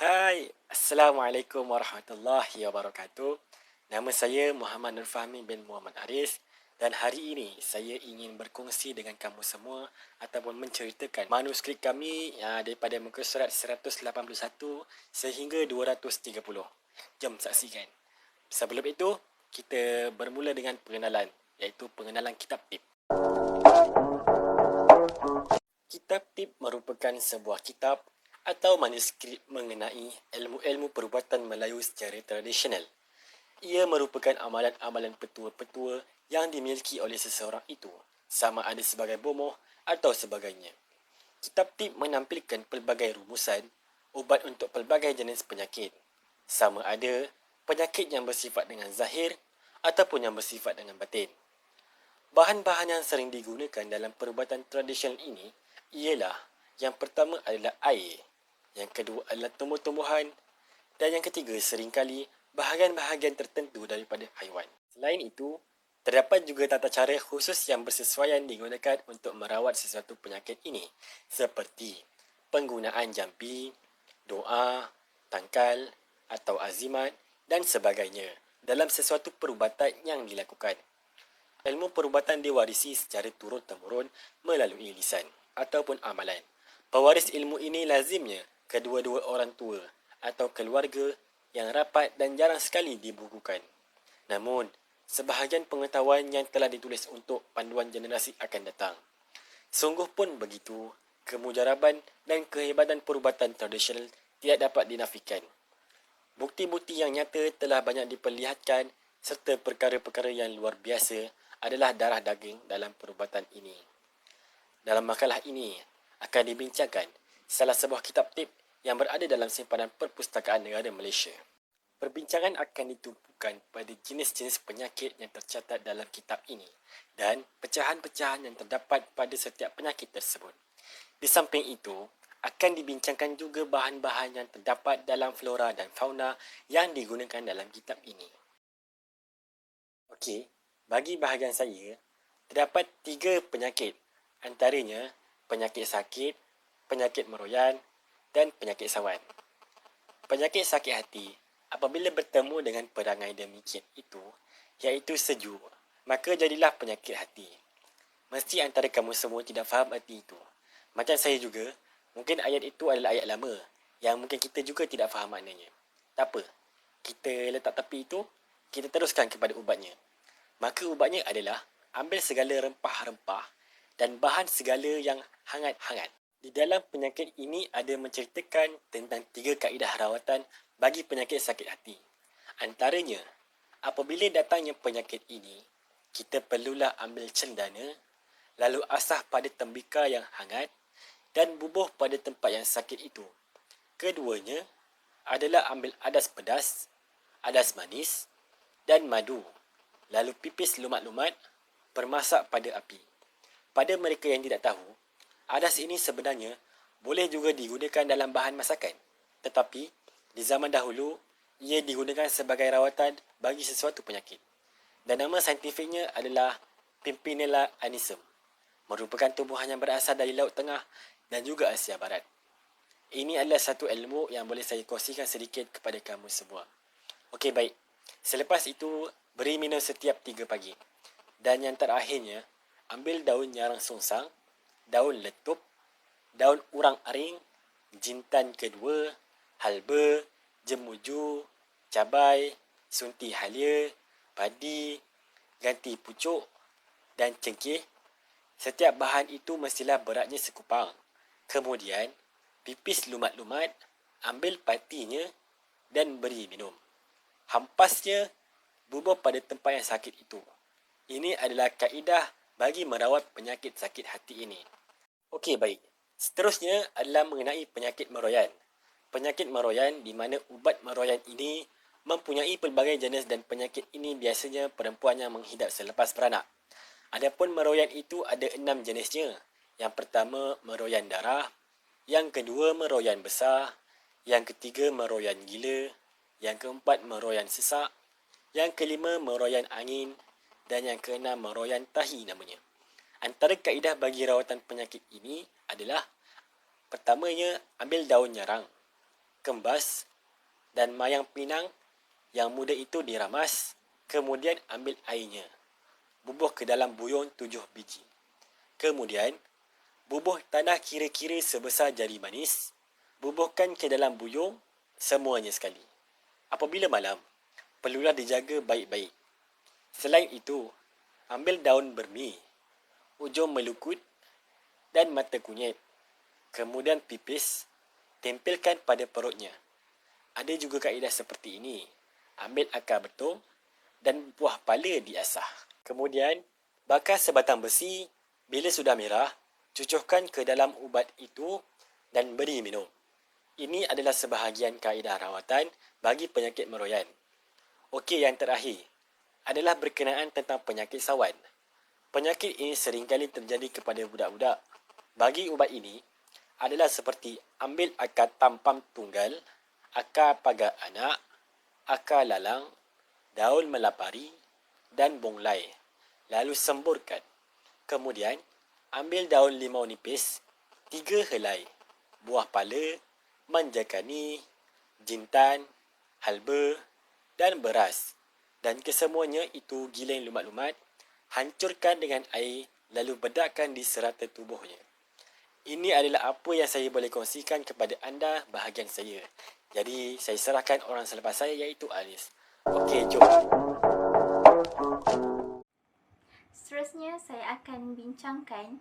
Hai, Assalamualaikum warahmatullahi wabarakatuh. Nama saya Muhammad Nur Fahmi bin Muhammad Aris dan hari ini saya ingin berkongsi dengan kamu semua ataupun menceritakan manuskrip kami daripada muka surat 181 sehingga 230. Jom saksikan. Sebelum itu, kita bermula dengan pengenalan, iaitu pengenalan kitab tip. Kitab tip merupakan sebuah kitab atau manuskrip mengenai ilmu-ilmu perubatan Melayu secara tradisional. Ia merupakan amalan-amalan petua-petua yang dimiliki oleh seseorang itu, sama ada sebagai bomoh atau sebagainya. Kitab tip menampilkan pelbagai rumusan, ubat untuk pelbagai jenis penyakit, sama ada penyakit yang bersifat dengan zahir ataupun yang bersifat dengan batin. Bahan-bahan yang sering digunakan dalam perubatan tradisional ini ialah yang pertama adalah air, yang kedua adalah tumbuh-tumbuhan dan yang ketiga seringkali bahagian-bahagian tertentu daripada haiwan. Selain itu, terdapat juga tata cara khusus yang bersesuaian digunakan untuk merawat sesuatu penyakit ini seperti penggunaan jampi, doa, tangkal atau azimat dan sebagainya dalam sesuatu perubatan yang dilakukan. Ilmu perubatan diwarisi secara turun-temurun melalui lisan ataupun amalan. Pewaris ilmu ini lazimnya kedua-dua orang tua atau keluarga yang rapat dan jarang sekali dibukukan. Namun, sebahagian pengetahuan yang telah ditulis untuk panduan generasi akan datang. Sungguh pun begitu, kemujaraban dan kehebatan perubatan tradisional tidak dapat dinafikan. Bukti-bukti yang nyata telah banyak diperlihatkan serta perkara-perkara yang luar biasa adalah darah daging dalam perubatan ini. Dalam makalah ini akan dibincangkan salah sebuah kitab tip yang berada dalam simpanan Perpustakaan Negara Malaysia. Perbincangan akan ditumpukan pada jenis-jenis penyakit yang tercatat dalam kitab ini dan pecahan-pecahan yang terdapat pada setiap penyakit tersebut. Di samping itu, akan dibincangkan juga bahan-bahan yang terdapat dalam flora dan fauna yang digunakan dalam kitab ini. Okey, bagi bahagian saya, terdapat 3 penyakit, antaranya penyakit sakit, penyakit meroyan dan penyakit sawan. Penyakit sakit hati, apabila bertemu dengan perangai demikian itu, iaitu sejuk, maka jadilah penyakit hati. Mesti antara kamu semua tidak faham arti itu. Macam saya juga, mungkin ayat itu adalah ayat lama, yang mungkin kita juga tidak faham maknanya. Tak apa, kita letak tepi itu, kita teruskan kepada ubatnya. Maka ubatnya adalah ambil segala rempah-rempah dan bahan segala yang hangat-hangat. Di dalam penyakit ini ada menceritakan tentang 3 kaedah rawatan bagi penyakit sakit hati. Antaranya, apabila datangnya penyakit ini, kita perlulah ambil cendana, lalu asah pada tembikar yang hangat dan bubuh pada tempat yang sakit itu. Keduanya adalah ambil adas pedas, adas manis dan madu, lalu pipis lumat-lumat, bermasak pada api. Pada mereka yang tidak tahu, adas ini sebenarnya boleh juga digunakan dalam bahan masakan. Tetapi, di zaman dahulu, ia digunakan sebagai rawatan bagi sesuatu penyakit. Dan nama saintifiknya adalah Pimpinella anisum. Merupakan tumbuhan yang berasal dari Laut Tengah dan juga Asia Barat. Ini adalah satu ilmu yang boleh saya kongsikan sedikit kepada kamu semua. Okey, baik. Selepas itu, beri minum setiap 3 pagi. Dan yang terakhirnya, ambil daun nyarang sungsang, daun letup, daun urang-aring, jintan kedua, halba, jemuju, cabai, sunti halia, padi, ganti pucuk dan cengkeh. Setiap bahan itu mestilah beratnya sekupang. Kemudian, pipis lumat-lumat, ambil patinya dan beri minum. Hampasnya bubuh pada tempat yang sakit itu. Ini adalah kaedah bagi merawat penyakit sakit hati ini. Okey, baik. Seterusnya adalah mengenai penyakit meroyan. Penyakit meroyan di mana ubat meroyan ini mempunyai pelbagai jenis dan penyakit ini biasanya perempuan yang menghidap selepas beranak. Adapun meroyan itu ada 6 jenisnya. Yang pertama meroyan darah, yang kedua meroyan besar, yang ketiga meroyan gila, yang keempat meroyan sesak, yang kelima meroyan angin dan yang keenam meroyan tahi namanya. Antara kaedah bagi rawatan penyakit ini adalah pertamanya ambil daun nyarang. kembas, dan mayang pinang yang muda itu diramas, kemudian ambil airnya. Bubuh ke dalam buyung 7 biji. Kemudian, bubuh tanah kira-kira sebesar jari manis, bubuhkan ke dalam buyung semuanya sekali. Apabila malam, perlulah dijaga baik-baik. Selain itu, ambil daun bermi, ujung melukut dan mata kunyit. Kemudian pipis, tempelkan pada perutnya. Ada juga kaedah seperti ini. Ambil akar betung dan buah pala diasah. Kemudian, bakar sebatang besi. Bila sudah merah, cucukkan ke dalam ubat itu dan beri minum. Ini adalah sebahagian kaedah rawatan bagi penyakit meroyan. Okey, yang terakhir adalah berkenaan tentang penyakit sawan. Penyakit ini seringkali terjadi kepada budak-budak. Bagi ubat ini adalah seperti ambil akar tampam tunggal, akar pagar anak, akar lalang, daun melapari dan bonglai. Lalu semburkan. Kemudian, ambil daun limau nipis, 3 helai, buah pala, manjakani, jintan, halba dan beras. Dan kesemuanya itu giling lumat-lumat, hancurkan dengan air, lalu bedakkan di serata tubuhnya. Ini adalah apa yang saya boleh kongsikan kepada anda bahagian saya. Jadi, saya serahkan orang selepas saya iaitu Alis. Okey, jom. Seterusnya, saya akan bincangkan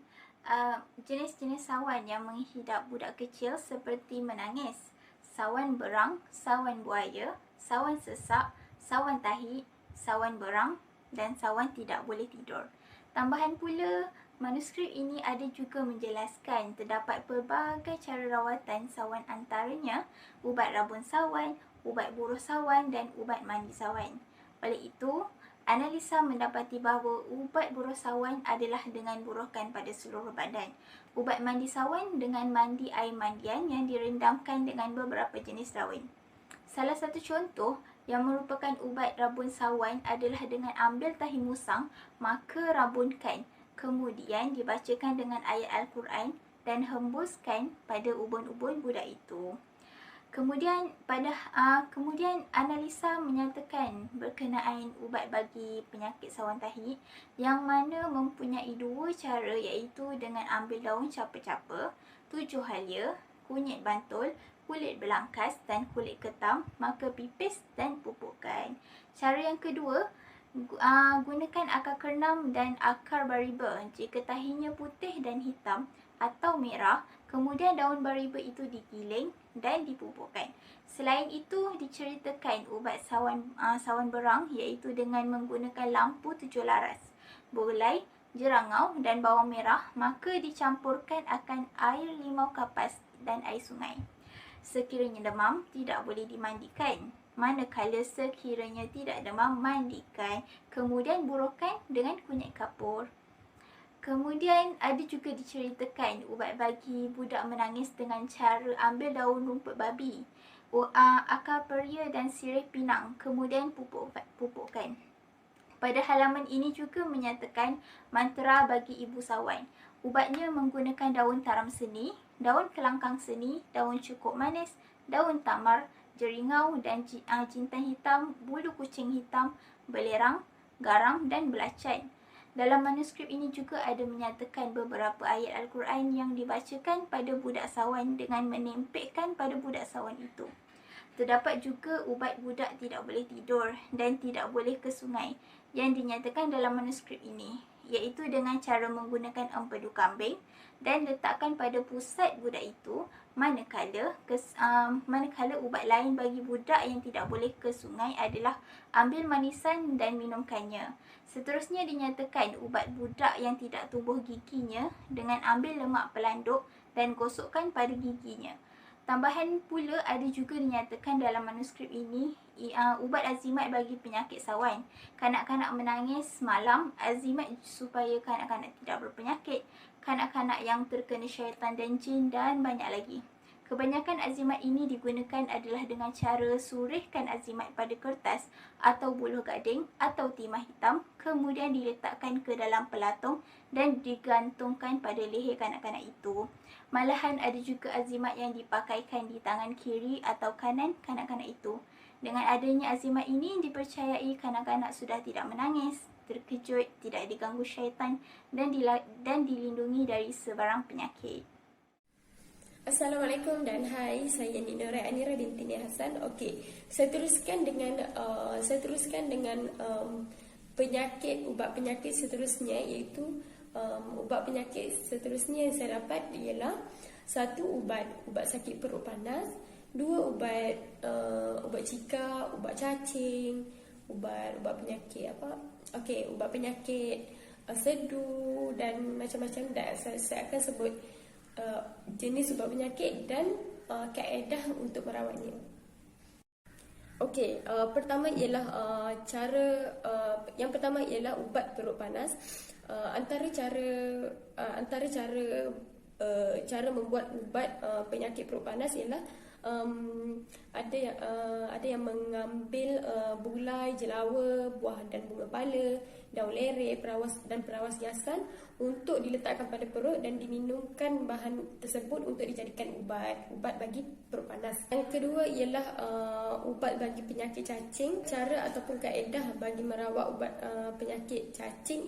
jenis-jenis sawan yang menghidap budak kecil seperti menangis, sawan berang, sawan buaya, sawan sesak, sawan tahi, sawan berang dan sawan tidak boleh tidur. Tambahan pula, manuskrip ini ada juga menjelaskan terdapat pelbagai cara rawatan sawan, antaranya ubat rabun sawan, ubat buruh sawan dan ubat mandi sawan. Oleh itu, analisa mendapati bahawa ubat buruh sawan adalah dengan buruhkan pada seluruh badan. Ubat mandi sawan dengan mandi air mandian yang direndamkan dengan beberapa jenis daun. Salah satu contoh yang merupakan ubat rabun sawan adalah dengan ambil tahi musang, maka rabunkan. Kemudian dibacakan dengan ayat Al-Quran dan hembuskan pada ubun-ubun budak itu. Kemudian analisa menyatakan berkenaan ubat bagi penyakit sawan tahi yang mana mempunyai 2 cara, iaitu dengan ambil daun capa-capa, 7 halia, kunyit bantul, kulit belangkas dan kulit ketam, maka pipis dan pupukkan. Cara yang kedua, gunakan akar kernam dan akar bariba jika tahinya putih dan hitam atau merah. Kemudian daun bariba itu digiling dan dipupukkan. Selain itu, diceritakan ubat sawan berang iaitu dengan menggunakan lampu 7 laras, gulai, jerangau dan bawang merah, maka dicampurkan akan air limau kapas dan air sungai. Sekiranya demam, tidak boleh dimandikan. Manakala sekiranya tidak demam, mandikan. Kemudian buruhkan dengan kunyit kapur. Kemudian ada juga diceritakan ubat bagi budak menangis dengan cara ambil daun rumput babi, akar peria dan sirih pinang, kemudian pupukkan. Pada halaman ini juga menyatakan mantra bagi ibu sawan. Ubatnya menggunakan daun taram seni, daun kelangkang seni, daun cukup manis, daun tamar, jeringau dan jintan hitam, bulu kucing hitam, belerang, garam dan belacan. Dalam manuskrip ini juga ada menyatakan beberapa ayat Al-Quran yang dibacakan pada budak sawan dengan menempelkan pada budak sawan itu. Terdapat juga ubat budak tidak boleh tidur dan tidak boleh ke sungai yang dinyatakan dalam manuskrip ini, iaitu dengan cara menggunakan empedu kambing dan letakkan pada pusat budak itu, manakala ubat lain bagi budak yang tidak boleh ke sungai adalah ambil manisan dan minumkannya. Seterusnya dinyatakan ubat budak yang tidak tumbuh giginya dengan ambil lemak pelanduk dan gosokkan pada giginya. Tambahan pula ada juga dinyatakan dalam manuskrip ini ubat azimat bagi penyakit sawan. Kanak-kanak menangis malam, azimat supaya kanak-kanak tidak berpenyakit, kanak-kanak yang terkena syaitan dan jin dan banyak lagi. Kebanyakan azimat ini digunakan adalah dengan cara surihkan azimat pada kertas atau buluh gading atau timah hitam, kemudian diletakkan ke dalam pelatong dan digantungkan pada leher kanak-kanak itu. Malahan ada juga azimat yang dipakaikan di tangan kiri atau kanan kanak-kanak itu. Dengan adanya azimat ini, dipercayai kanak-kanak sudah tidak menangis, terkejut, tidak diganggu syaitan dan dilindungi dari sebarang penyakit. Assalamualaikum dan hai, saya Nina Anira binti Nia Hassan. Okey, saya teruskan dengan ubat penyakit seterusnya, iaitu ubat penyakit seterusnya yang saya dapat ialah satu ubat sakit perut panas, dua ubat cika, ubat cacing, ubat penyakit ubat penyakit sedu dan macam-macam. Dan saya akan sebut jenis ubat penyakit dan kaedah untuk merawatnya. Okey, pertama ialah yang pertama ialah ubat perut panas. Antara cara membuat ubat penyakit perut panas ialah ada yang mengambil bulai, jelawa, buah dan bunga pala, daun lereh, perawas hiasan untuk diletakkan pada perut dan diminumkan bahan tersebut untuk dijadikan ubat bagi perut panas. Yang kedua ialah ubat bagi penyakit cacing. Cara ataupun kaedah bagi merawat ubat penyakit cacing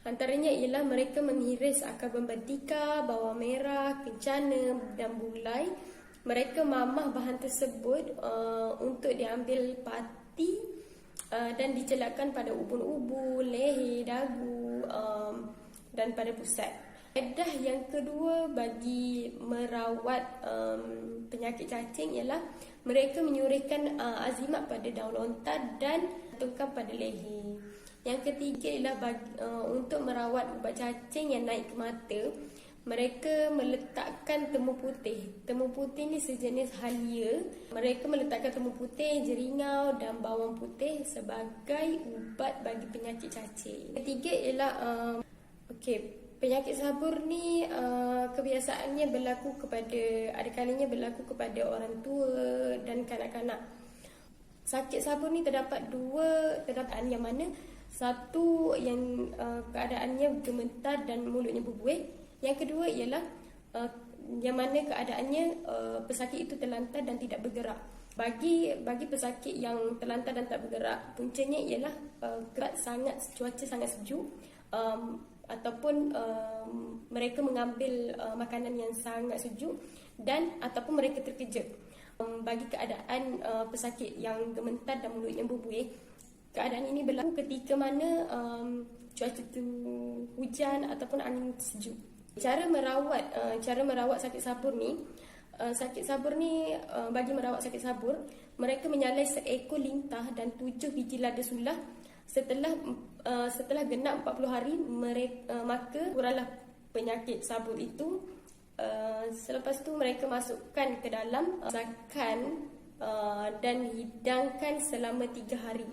antaranya ialah mereka mengiris akar berbentika, bawang merah, kencana dan bulai. Mereka mamah bahan tersebut untuk diambil pati dan dicelakkan pada ubun-ubun, leher, dagu dan pada pusat. Kaedah yang kedua bagi merawat penyakit cacing ialah mereka menyurirkan azimat pada daun lontar dan tungkam pada leher. Yang ketiga ialah untuk merawat ubat cacing yang naik ke mata, mereka meletakkan temu putih. Temu putih ni sejenis halia. Mereka meletakkan temu putih, jeringau dan bawang putih sebagai ubat bagi penyakit cacing. Ketiga ialah penyakit sabur ni kebiasaannya ada kalanya berlaku kepada orang tua dan kanak-kanak. Sakit sabur ni terdapat dua keadaan, yang mana satu yang keadaannya gemetar dan mulutnya berbuih. Yang kedua ialah yang mana keadaannya pesakit itu terlantar dan tidak bergerak. Bagi pesakit yang terlantar dan tak bergerak, puncanya ialah cuaca sangat sejuk, ataupun mereka mengambil makanan yang sangat sejuk ataupun mereka terkejut. Bagi keadaan pesakit yang gemetar dan mulutnya berbuih, keadaan ini berlaku ketika mana cuaca itu hujan ataupun angin sejuk. Cara merawat sakit sabur ni, bagi merawat sakit sabur, mereka menyalai seekor lintah dan 7 biji lada sulah. Setelah genap 40 hari, maka kuranglah penyakit sabur itu. Selepas tu mereka masukkan ke dalam masakan dan hidangkan selama 3 hari.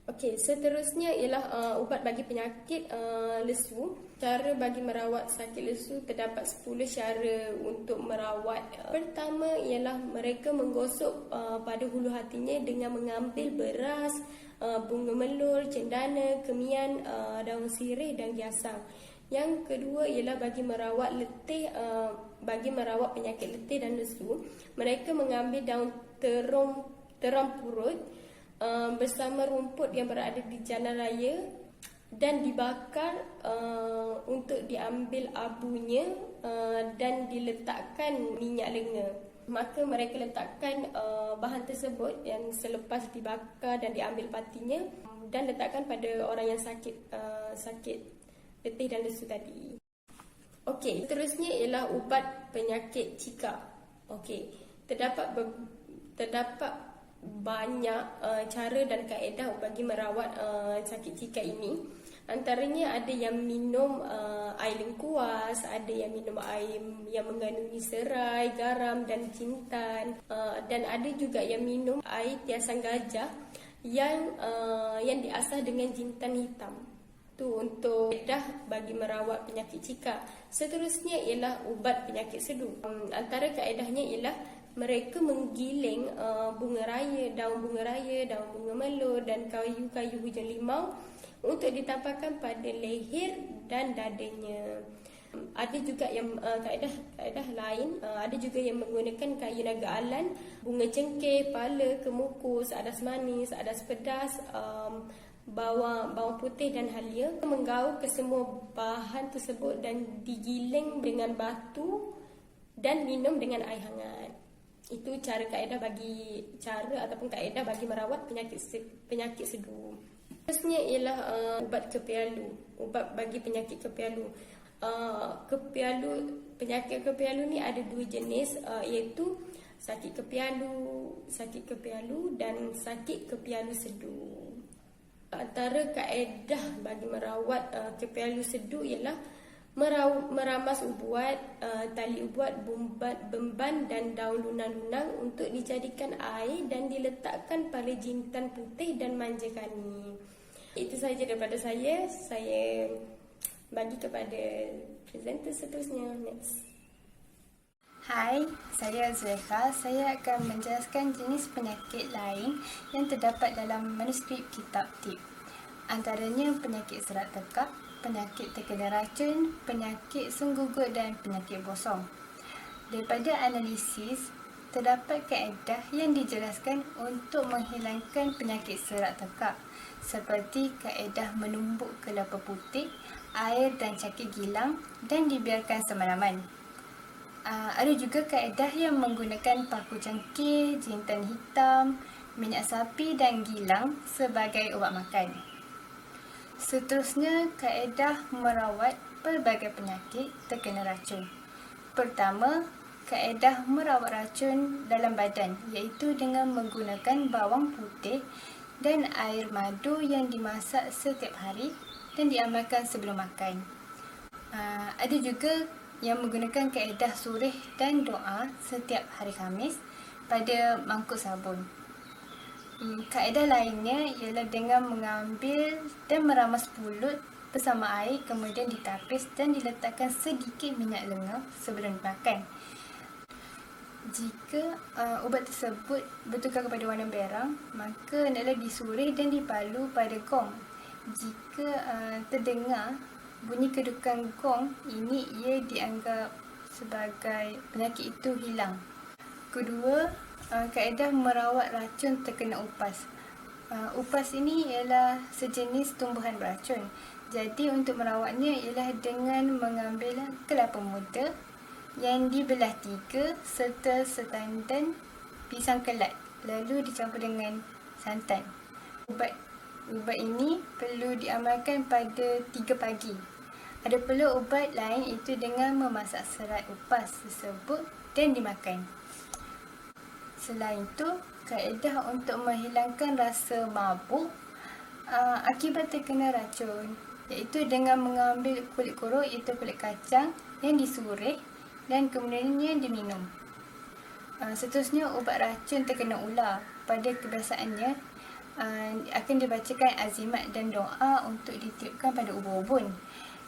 Okey, seterusnya ialah ubat bagi penyakit lesu. Cara bagi merawat sakit lesu terdapat 10 cara untuk merawat. Pertama ialah mereka menggosok pada hulu hatinya dengan mengambil beras, bunga melur, cendana, kemian, daun sirih dan giasang. Yang kedua ialah bagi merawat penyakit letih dan lesu, mereka mengambil daun terong purut bersama rumput yang berada di jalan raya dan dibakar untuk diambil abunya dan diletakkan minyak lenga. Maka mereka letakkan bahan tersebut yang selepas dibakar dan diambil patinya dan letakkan pada orang yang sakit letih dan lesu tadi. Okey, seterusnya ialah ubat penyakit cika. Okey, terdapat banyak cara dan kaedah bagi merawat sakit cika ini. Antaranya ada yang minum air lengkuas, ada yang minum air yang mengandungi serai, garam dan jintan, dan ada juga yang minum air tiasan gajah yang diasah dengan jintan hitam. Tu untuk kaedah bagi merawat penyakit cikak. Seterusnya ialah ubat penyakit sedu. Antara kaedahnya ialah mereka menggiling bunga raya, daun bunga melur dan kayu-kayu hujan limau untuk ditampakkan pada leher dan dadanya. Ada juga yang kaedah lain, ada juga yang menggunakan kayu naga alan, bunga cengkeh, pala, kemukus, adas manis, adas pedas, bawang putih dan halia, menggaul ke semua bahan tersebut dan digiling dengan batu dan minum dengan air hangat. Itu kaedah bagi merawat penyakit sedu. Seterusnya ialah ubat kepialu, ubat bagi penyakit kepialu. Penyakit kepialu ni ada 2 jenis, iaitu sakit kepialu dan sakit kepialu sedu. Antara kaedah bagi merawat kepialu sedu ialah meramas ubat, tali ubat, bemban dan daun lunang-lunang untuk dijadikan air dan diletakkan pada jintan putih dan manjakani. Itu sahaja daripada saya. Saya bagi kepada presenter seterusnya. Next. Hai, saya Zulekha. Saya akan menjelaskan jenis penyakit lain yang terdapat dalam manuskrip kitab tip. Antaranya penyakit serat tekak, penyakit terkena racun, penyakit senggugut dan penyakit bosong. Daripada analisis, terdapat kaedah yang dijelaskan untuk menghilangkan penyakit serat tekak, seperti kaedah menumbuk kelapa putih, air dan cakir gilang dan dibiarkan semalaman. Ada juga kaedah yang menggunakan paku cangkir, jintan hitam, minyak sapi dan gilang sebagai ubat makan. Seterusnya, kaedah merawat pelbagai penyakit terkena racun. Pertama, kaedah merawat racun dalam badan, iaitu dengan menggunakan bawang putih dan air madu yang dimasak setiap hari dan diamalkan sebelum makan. Ada juga yang menggunakan kaedah surih dan doa setiap hari Khamis pada mangkuk sabun. Kaedah lainnya ialah dengan mengambil dan meramas pulut bersama air, kemudian ditapis dan diletakkan sedikit minyak lenga sebelum dimakan. Jika ubat tersebut bertukar kepada warna berang, maka hendaklah disurih dan dipalu pada gong. Jika terdengar bunyi kedukan gong ini, ia dianggap sebagai penyakit itu hilang. Kedua, kaedah merawat racun terkena upas. Upas ini ialah sejenis tumbuhan beracun. Jadi untuk merawatnya ialah dengan mengambil kelapa muda yang dibelah 3 serta setandan pisang kelat, lalu dicampur dengan santan. Ubat ini perlu diamalkan pada 3 pagi. Ada pula ubat lain, itu dengan memasak serat upas tersebut dan dimakan. Selain itu, kaedah untuk menghilangkan rasa mabuk akibat terkena racun, iaitu dengan mengambil kulit korok, iaitu kulit kacang yang disurih dan kemudiannya diminum. Seterusnya, ubat racun terkena ular. Pada kebiasaannya akan dibacakan azimat dan doa untuk ditiupkan pada ubun-ubun.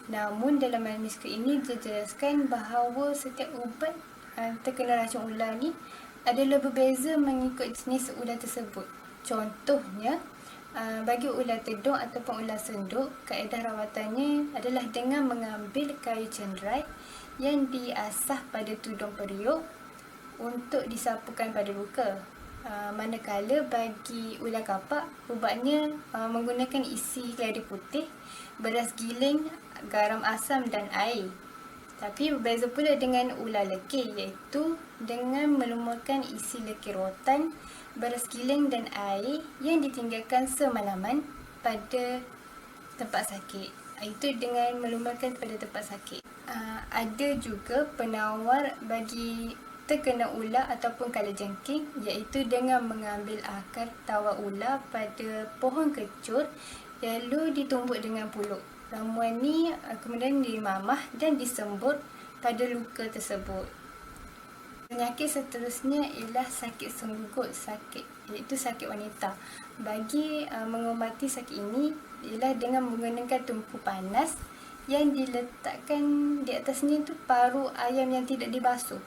Namun dalam manuskrip ini dijelaskan bahawa setiap ubat terkena racun ular ni adalah berbeza mengikut jenis ular tersebut. Contohnya, bagi ular tedung ataupun ular senduk, kaedah rawatannya adalah dengan mengambil kayu cenderai yang diasah pada tudung periuk untuk disapukan pada luka. Manakala bagi ular kapak, ubatnya menggunakan isi keladi putih, beras giling, garam asam dan air. Tapi berbeza pula dengan ular lekir, iaitu dengan melumurkan isi lekir rotan, beras giling dan air yang ditinggalkan semalaman pada tempat sakit. Itu dengan melumurkan pada tempat sakit. Ada juga penawar bagi terkena ular ataupun kalajengking, iaitu dengan mengambil akar tawa ular pada pohon kecur lalu ditumbuk dengan puluk. Ramuan ni kemudian dimamah dan disembur pada luka tersebut. Penyakit seterusnya ialah sakit senggut, iaitu sakit wanita. Bagi mengobati sakit ini ialah dengan menggunakan tungku panas yang diletakkan di atasnya itu paru ayam yang tidak dibasuh.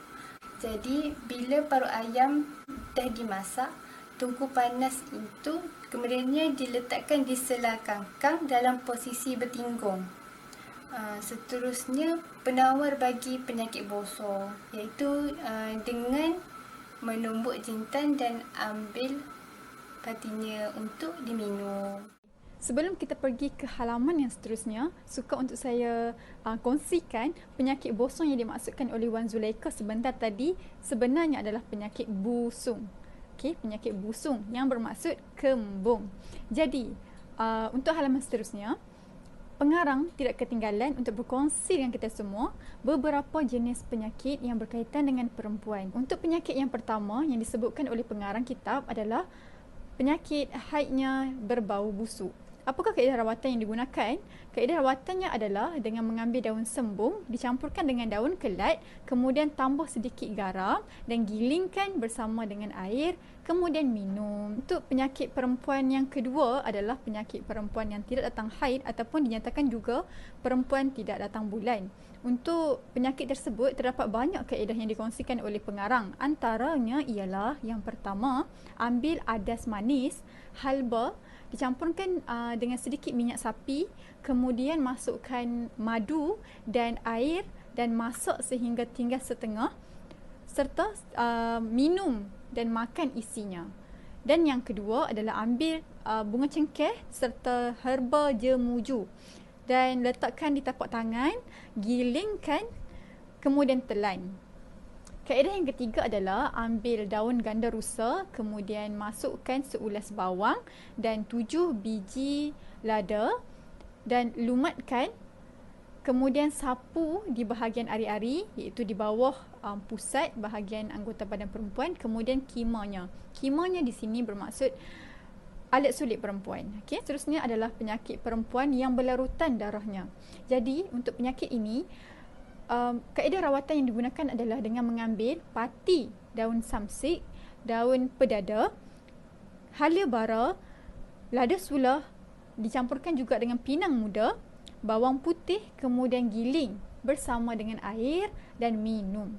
Jadi bila paru ayam dah dimasak, tungku panas itu kemudiannya diletakkan di selah kangkang dalam posisi bertinggung. Seterusnya, penawar bagi penyakit bosor, iaitu dengan menumbuk jintan dan ambil patinya untuk diminum. Sebelum kita pergi ke halaman yang seterusnya, suka untuk saya kongsikan penyakit bosong yang dimaksudkan oleh Wan Zulaikha sebentar tadi sebenarnya adalah penyakit busung. Okey, penyakit busung yang bermaksud kembung. Jadi, untuk halaman seterusnya, pengarang tidak ketinggalan untuk berkongsi dengan kita semua beberapa jenis penyakit yang berkaitan dengan perempuan. Untuk penyakit yang pertama yang disebutkan oleh pengarang kitab adalah penyakit haidnya berbau busuk. Apakah kaedah rawatan yang digunakan? Kaedah rawatannya adalah dengan mengambil daun sembung, dicampurkan dengan daun kelat, kemudian tambah sedikit garam dan gilingkan bersama dengan air, kemudian minum. Untuk penyakit perempuan yang kedua adalah penyakit perempuan yang tidak datang haid ataupun dinyatakan juga perempuan tidak datang bulan. Untuk penyakit tersebut terdapat banyak kaedah yang dikongsikan oleh pengarang. Antaranya ialah yang pertama, ambil adas manis, halba, dicampurkan dengan sedikit minyak sapi, kemudian masukkan madu dan air dan masak sehingga tinggal setengah, serta minum dan makan isinya. Dan yang kedua adalah ambil bunga cengkeh serta herba jemuju dan letakkan di tapak tangan, gilingkan, kemudian telan. Kaedah yang ketiga adalah ambil daun ganda rusa, kemudian masukkan seulas bawang dan 7 biji lada dan lumatkan, kemudian sapu di bahagian ari-ari, iaitu di bawah pusat bahagian anggota badan perempuan, kemudian kimanya. Kimanya di sini bermaksud alat sulit perempuan. Okey, seterusnya adalah penyakit perempuan yang berlarutan darahnya. Jadi, untuk penyakit ini, kaedah rawatan yang digunakan adalah dengan mengambil pati daun samsik, daun pedada, halia bara, lada sulah, dicampurkan juga dengan pinang muda, bawang putih, kemudian giling bersama dengan air dan minum.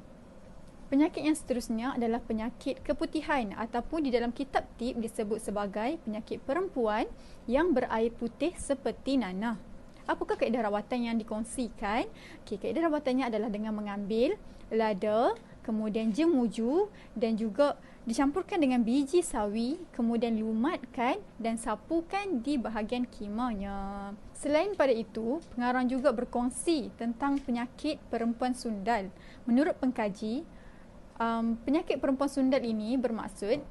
Penyakit yang seterusnya adalah penyakit keputihan ataupun di dalam kitab tib disebut sebagai penyakit perempuan yang berair putih seperti nanah. Apakah kaedah rawatan yang dikongsikan? Okey, kaedah rawatannya adalah dengan mengambil lada, kemudian jemuju dan juga dicampurkan dengan biji sawi, kemudian lumatkan dan sapukan di bahagian kimanya. Selain pada itu, pengarang juga berkongsi tentang penyakit perempuan sundal. Menurut pengkaji, penyakit perempuan sundal ini bermaksud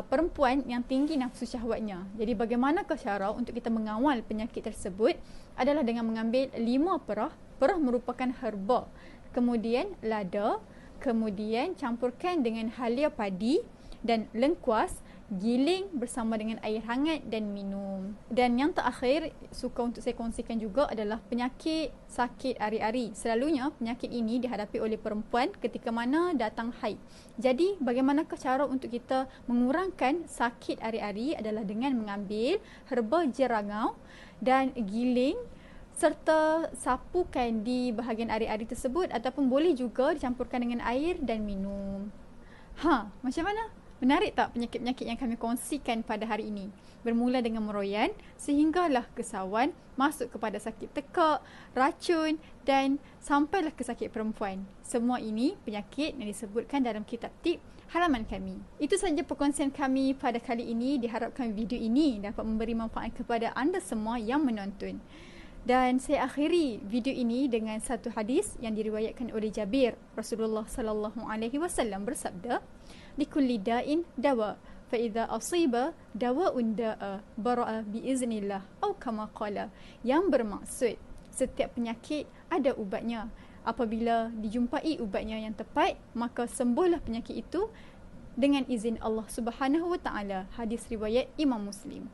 perempuan yang tinggi nafsu syahwatnya. Jadi bagaimanakah cara untuk kita mengawal penyakit tersebut adalah dengan mengambil 5 perah. Perah merupakan herba, kemudian lada, kemudian campurkan dengan halia padi dan lengkuas, giling bersama dengan air hangat dan minum. Dan yang terakhir suka untuk saya kongsikan juga adalah penyakit sakit ari-ari. Selalunya penyakit ini dihadapi oleh perempuan ketika mana datang haid. Jadi bagaimanakah cara untuk kita mengurangkan sakit ari-ari adalah dengan mengambil herba jerangau dan giling serta sapukan di bahagian ari-ari tersebut ataupun boleh juga dicampurkan dengan air dan minum. Macam mana? Menarik tak penyakit-penyakit yang kami kongsikan pada hari ini? Bermula dengan meroyan sehinggalah kesawan, masuk kepada sakit tekak, racun dan sampailah ke sakit perempuan. Semua ini penyakit yang disebutkan dalam kitab tib halaman kami. Itu sahaja perkongsian kami pada kali ini. Diharapkan video ini dapat memberi manfaat kepada anda semua yang menonton. Dan saya akhiri video ini dengan satu hadis yang diriwayatkan oleh Jabir. Rasulullah sallallahu alaihi wasallam bersabda, "Likulli da'in dawa, fa idza asiba dawa'un da'a bara'a bi iznillah." Atau kama qala, yang bermaksud setiap penyakit ada ubatnya. Apabila dijumpai ubatnya yang tepat, maka sembuhlah penyakit itu dengan izin Allah Subhanahu wa taala. Hadis riwayat Imam Muslim.